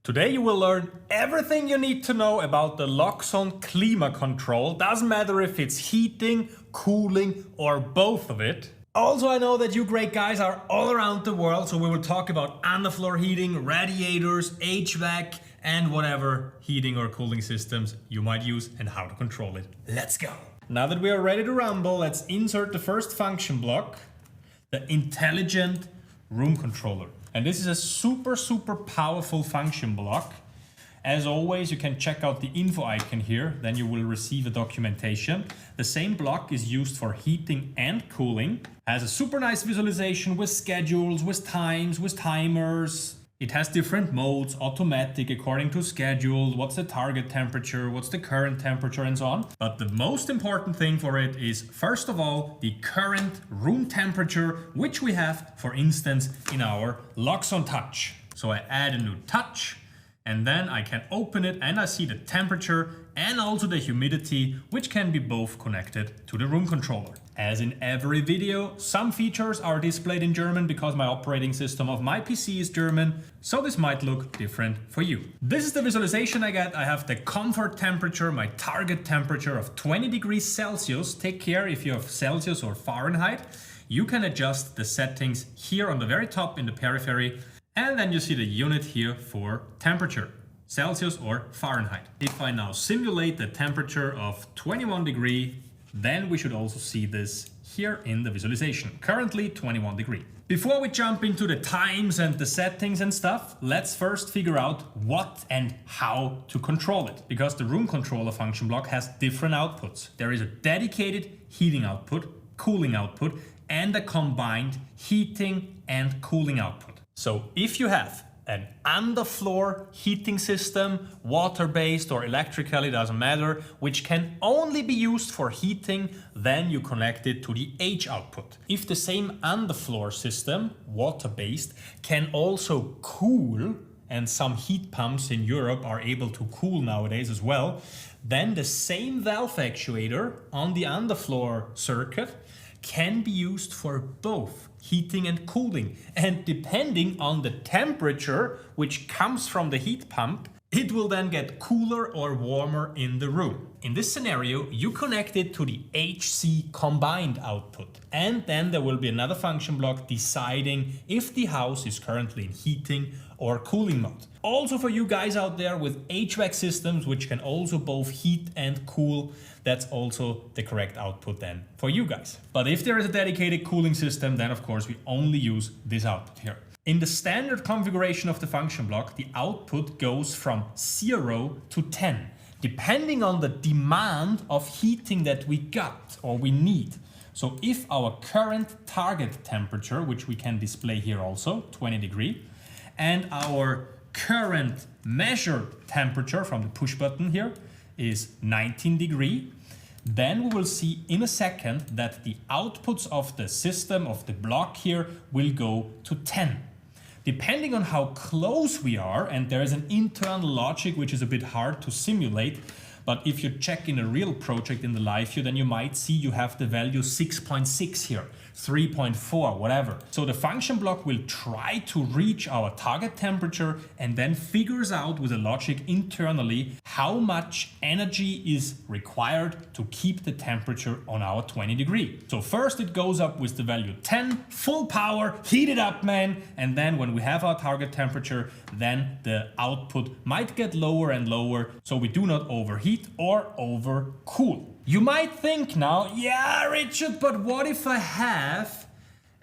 Today you will learn everything you need to know about the Loxone Clima control. Doesn't matter if it's heating, cooling or both of it. Also, I know that you great guys are all around the world, so we will talk about underfloor heating, radiators, HVAC and whatever heating or cooling systems you might use and how to control it. Let's go! Now that we are ready to rumble, let's insert the first function block, the intelligent room controller. And this is a super powerful function block. As always, you can check out the info icon here, then you will receive a documentation. The same block is used for heating and cooling. Has a super nice visualization with schedules, with times, with timers. It has different modes, automatic according to schedule, what's the target temperature, what's the current temperature and so on. But the most important thing for it is, first of all, the current room temperature, which we have, for instance, in our Loxone Touch. So I add a new touch and then I can open it and I see the temperature and also the humidity, which can be both connected to the room controller. As in every video, some features are displayed in German because my operating system of my PC is German, so this might look different for you. This is the visualization I get. I have the comfort temperature, my target temperature of 20 degrees Celsius. Take care if you have Celsius or Fahrenheit. You can adjust the settings here on the very top in the periphery, and then you see the unit here for temperature. Celsius or Fahrenheit. If I now simulate the temperature of 21 degree, then we should also see this here in the visualization. Currently 21 degree. Before we jump into the times and the settings and stuff, let's first figure out what and how to control it. Because the room controller function block has different outputs. There is a dedicated heating output, cooling output, and a combined heating and cooling output. So if you have an underfloor heating system, water-based or electrical, it doesn't matter, which can only be used for heating, then you connect it to the H output. If the same underfloor system, water-based, can also cool, and some heat pumps in Europe are able to cool nowadays as well, then the same valve actuator on the underfloor circuit can be used for both heating and cooling. And depending on the temperature which comes from the heat pump, it will then get cooler or warmer in the room. In this scenario, you connect it to the HC combined output. And then there will be another function block deciding if the house is currently in heating or cooling mode. Also for you guys out there with HVAC systems, which can also both heat and cool, that's also the correct output then for you guys. But if there is a dedicated cooling system, then of course we only use this output here. In the standard configuration of the function block, the output goes from 0 to 10, depending on the demand of heating that we got or we need. So if our current target temperature, which we can display here also, 20 degree, and our current measured temperature from the push button here is 19 degree, then we will see in a second that the outputs of the system, of the block here, will go to 10. Depending on how close we are, and there is an internal logic which is a bit hard to simulate, but if you check in a real project in the live view, then you might see you have the value 6.6 here, 3.4, whatever. So the function block will try to reach our target temperature and then figures out with a logic internally how much energy is required to keep the temperature on our 20 degree. So first it goes up with the value 10, full power, heat it up, man. And then when we have our target temperature, then the output might get lower and lower, so we do not overheat or overcool. You might think now, yeah, Richard, but what if I have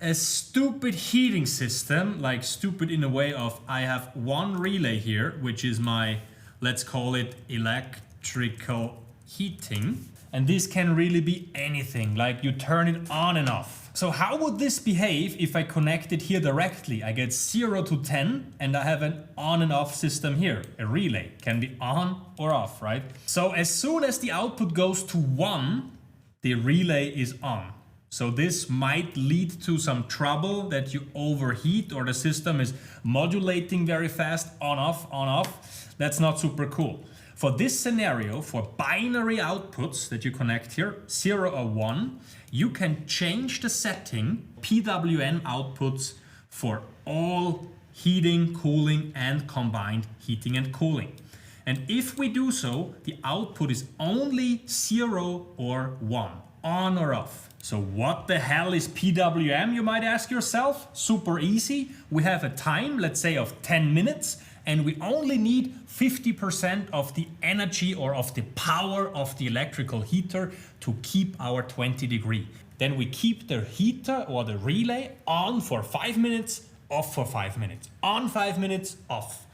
a stupid heating system, like stupid in a way of I have one relay here, which is my, let's call it electrical heating. And this can really be anything, like you turn it on and off. So how would this behave if I connect it here directly? I get 0 to 10 and I have an on and off system here. A relay can be on or off, right? So as soon as the output goes to 1, the relay is on. So this might lead to some trouble that you overheat or the system is modulating very fast, on off. That's not super cool. For this scenario, for binary outputs that you connect here, 0 or 1, you can change the setting PWM outputs for all heating, cooling, and combined heating and cooling. And if we do so, the output is only 0 or 1, on or off. So what the hell is PWM, you might ask yourself? Super easy. We have a time, let's say, of 10 minutes, and we only need 50% of the energy or of the power of the electrical heater to keep our 20 degree. Then we keep the heater or the relay on for 5 minutes, off for 5 minutes, on 5 minutes, off.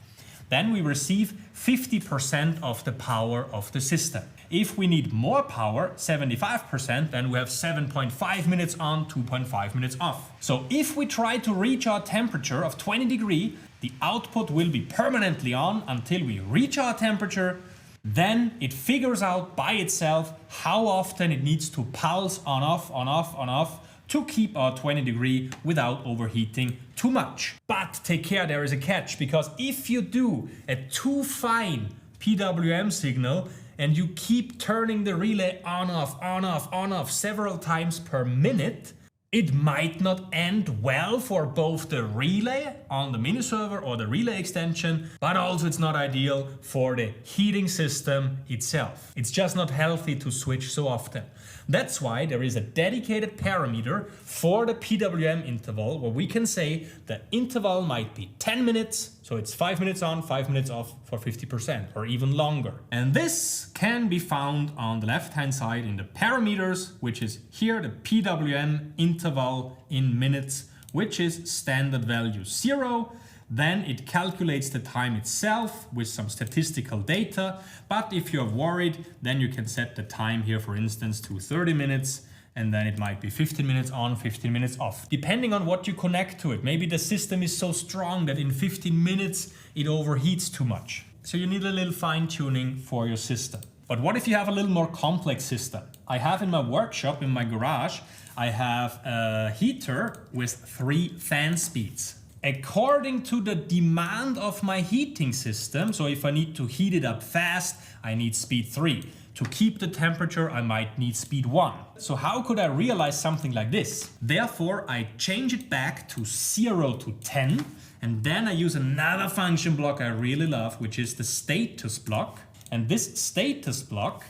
Then we receive 50% of the power of the system. If we need more power, 75%, then we have 7.5 minutes on, 2.5 minutes off. So if we try to reach our temperature of 20 degree, the output will be permanently on until we reach our temperature. Then it figures out by itself how often it needs to pulse on, off, on, off, on, off, to keep our 20 degree without overheating too much. But take care, there is a catch, because if you do a too fine PWM signal and you keep turning the relay on, off, on, off, on, off several times per minute, it might not end well for both the relay on the mini server or the relay extension, but also it's not ideal for the heating system itself. It's just not healthy to switch so often. That's why there is a dedicated parameter for the PWM interval where we can say the interval might be 10 minutes, so it's 5 minutes on, 5 minutes off for 50% or even longer. And this can be found on the left-hand side in the parameters, which is here the PWM interval in minutes, which is standard value 0. Then it calculates the time itself with some statistical data. But if you're worried, then you can set the time here, for instance, to 30 minutes. And then it might be 15 minutes on, 15 minutes off, depending on what you connect to it. Maybe the system is so strong that in 15 minutes it overheats too much. So you need a little fine tuning for your system. But what if you have a little more complex system? I have in my workshop, in my garage, I have a heater with 3 fan speeds. According to the demand of my heating system, so if I need to heat it up fast, I need speed 3. To keep the temperature, I might need speed 1. So how could I realize something like this? Therefore, I change it back to 0 to 10, and then I use another function block I really love, which is the status block. And this status block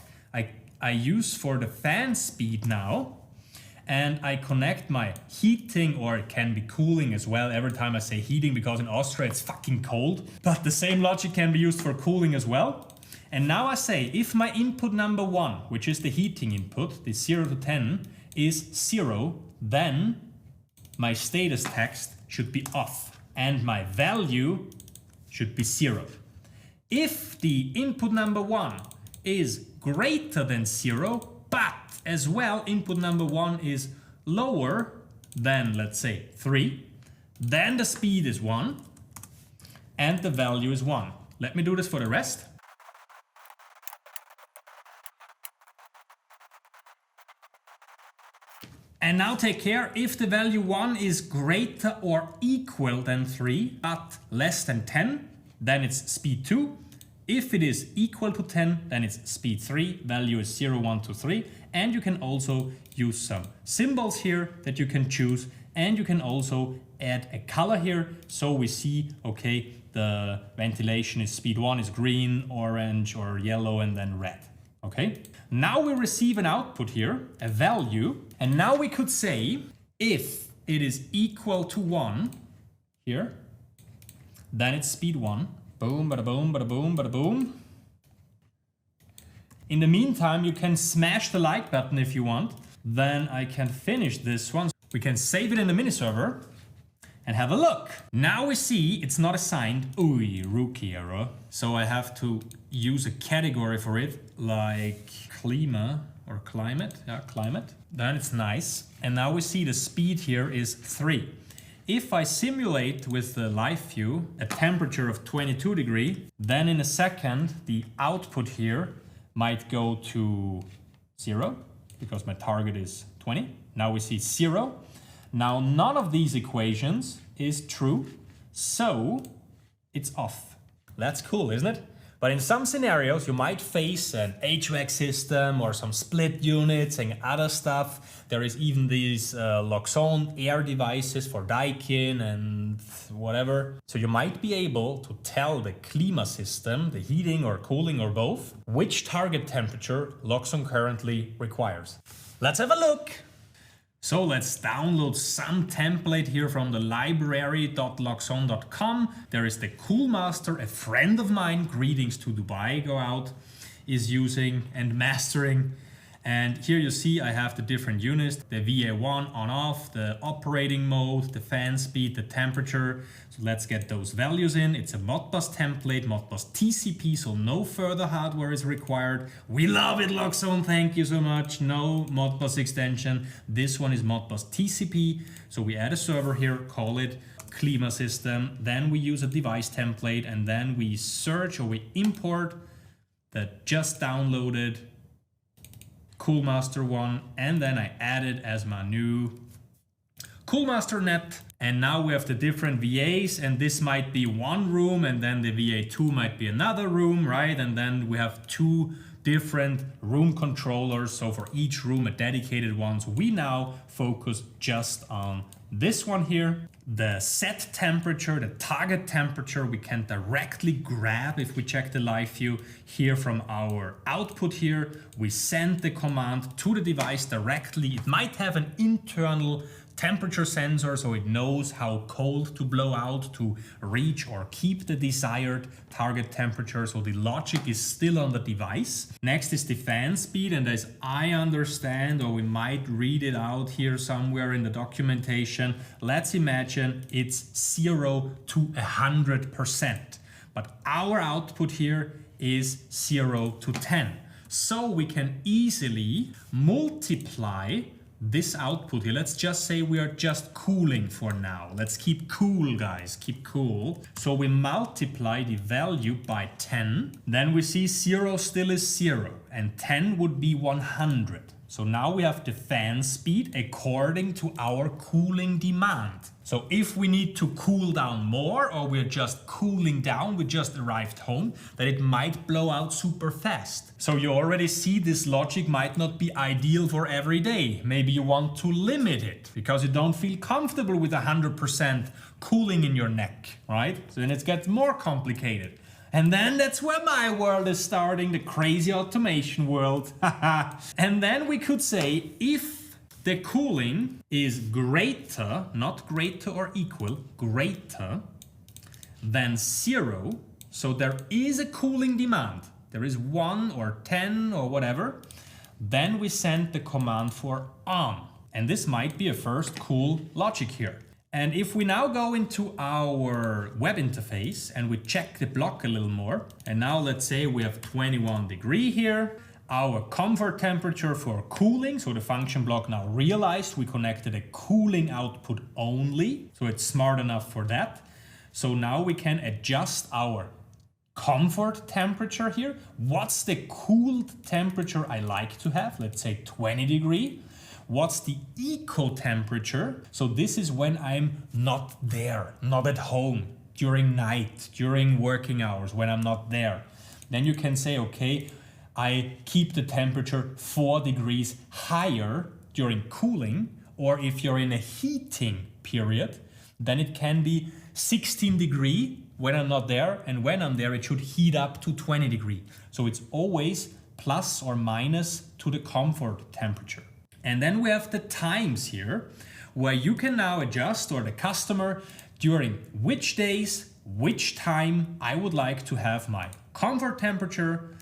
I use for the fan speed now. And I connect my heating, or it can be cooling as well. Every time I say heating, because in Austria it's fucking cold. But the same logic can be used for cooling as well. And now I say, if my input number 1, which is the heating input, the 0 to 10, is 0, then my status text should be off. And my value should be 0. If the input number 1 is greater than 0, but as well input number 1 is lower than, let's say, 3, then the speed is 1 and the value is 1. Let me do this for the rest. And now take care, if the value 1 is greater or equal than 3, but less than 10, then it's speed 2. If it is equal to 10, then it's speed 3, value is 0, 1, 2, 3. And you can also use some symbols here that you can choose. And you can also add a color here. So we see, okay, the ventilation is speed 1 is green, orange, or yellow, and then red. Okay. Now we receive an output here, a value. And now we could say, if it is equal to 1 here, then it's speed 1. Boom, bada boom, bada boom, bada boom. In the meantime, you can smash the like button if you want. Then I can finish this one. We can save it in the mini server and have a look. Now we see it's not assigned. Ooh, rookie error. So I have to use a category for it, like Klema or climate. Yeah, climate. Then it's nice. And now we see the speed here is 3. If I simulate with the live view a temperature of 22 degrees, then in a second the output here might go to 0 because my target is 20. Now we see 0. Now none of these equations is true, so it's off. That's cool, isn't it? But in some scenarios, you might face an HVAC system or some split units and other stuff. There is even these Loxone air devices for Daikin and whatever. So you might be able to tell the Klima system, the heating or cooling or both, which target temperature Loxone currently requires. Let's have a look. So let's download some template here from the library.loxone.com. There is the Coolmaster, a friend of mine, greetings to Dubai, go out, is using and mastering. And here you see I have the different units, the VA1 on off, the operating mode, the fan speed, the temperature. So let's get those values in. It's a Modbus template, Modbus TCP, so no further hardware is required. We love it, Loxone, thank you so much. No Modbus extension. This one is Modbus TCP. So we add a server here, call it Klima system. Then we use a device template and then we search or we import the just downloaded Coolmaster one, and then I add it as my new Coolmaster net. And now we have the different VAs, and this might be one room, and then the VA2 might be another room, right? And then we have two different room controllers, so for each room a dedicated one. So we now focus just on this one here. The set temperature, the target temperature, we can directly grab if we check the live view here from our output here. We send the command to the device directly. It might have an internal temperature sensor, so it knows how cold to blow out to reach or keep the desired target temperature. So the logic is still on the device. Next is the fan speed, and as I understand, or we might read it out here somewhere in the documentation, let's imagine it's 0 to 100%. But our output here is 0 to 10. So we can easily multiply this output here. Let's just say we are just cooling for now. Let's keep cool, guys, keep cool. So we multiply the value by 10. Then we see 0 still is 0 and 10 would be 100. So now we have the fan speed according to our cooling demand. So if we need to cool down more, or we're just cooling down, we just arrived home, then it might blow out super fast. So you already see this logic might not be ideal for every day. Maybe you want to limit it because you don't feel comfortable with 100% cooling in your neck, right? So then it gets more complicated. And then that's where my world is starting, the crazy automation world. And then we could say if the cooling is greater, not greater or equal, greater than 0, so there is a cooling demand, there is 1 or 10 or whatever, then we send the command for on. And this might be a first cool logic here. And if we now go into our web interface and we check the block a little more, and now let's say we have 21 degrees here, our comfort temperature for cooling, so the function block now realized we connected a cooling output only, so it's smart enough for that. So now we can adjust our comfort temperature here. What's the cooled temperature I like to have? Let's say 20 degrees. What's the eco temperature? So this is when I'm not there, not at home, during night, during working hours, when I'm not there. Then you can say, okay, I keep the temperature 4 degrees higher during cooling, or if you're in a heating period, then it can be 16 degrees when I'm not there, and when I'm there, it should heat up to 20 degrees. So it's always plus or minus to the comfort temperature. And then we have the times here, where you can now adjust, or the customer, during which days, which time I would like to have my comfort temperature,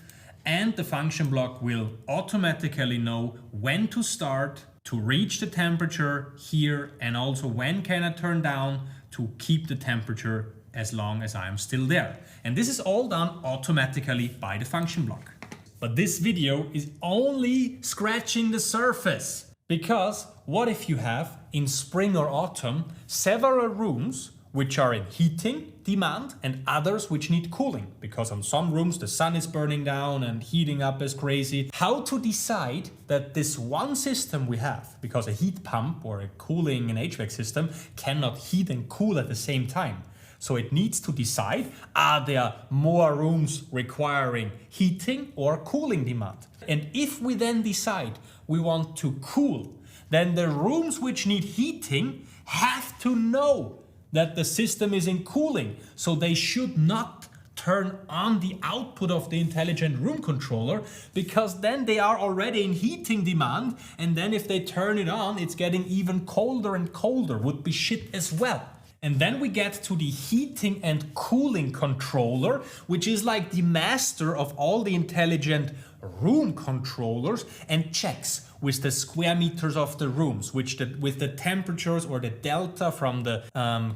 and the function block will automatically know when to start to reach the temperature here, and also when can I turn down to keep the temperature as long as I'm still there. And this is all done automatically by the function block. But this video is only scratching the surface, because what if you have in spring or autumn several rooms which are in heating demand and others which need cooling, because on some rooms the sun is burning down and heating up as crazy. How to decide that this one system we have, because a heat pump or a cooling and HVAC system cannot heat and cool at the same time. So it needs to decide, are there more rooms requiring heating or cooling demand? And if we then decide we want to cool, then the rooms which need heating have to know that the system is in cooling. So they should not turn on the output of the intelligent room controller, because then they are already in heating demand, and then if they turn it on, it's getting even colder and colder, would be shit as well. And then we get to the heating and cooling controller, which is like the master of all the intelligent room controllers and checks with the square meters of the rooms, with the temperatures or the delta from the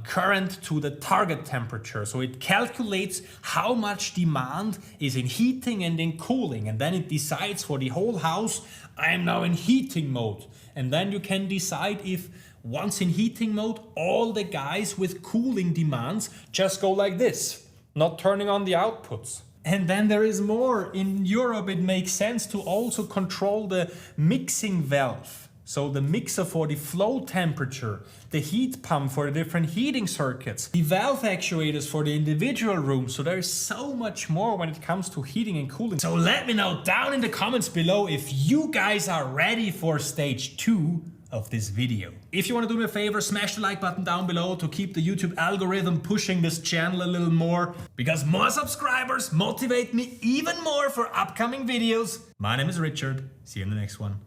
current to the target temperature. So it calculates how much demand is in heating and in cooling, and then it decides for the whole house, I am now in heating mode. And then you can decide if once in heating mode, all the guys with cooling demands just go like this, not turning on the outputs. And then there is more. In Europe, it makes sense to also control the mixing valve. So the mixer for the flow temperature, the heat pump for the different heating circuits, the valve actuators for the individual rooms. So there is so much more when it comes to heating and cooling. So let me know down in the comments below if you guys are ready for stage 2 of this video. If you want to do me a favor, smash the like button down below to keep the YouTube algorithm pushing this channel a little more, because more subscribers motivate me even more for upcoming videos. My name is Richard. See you in the next one.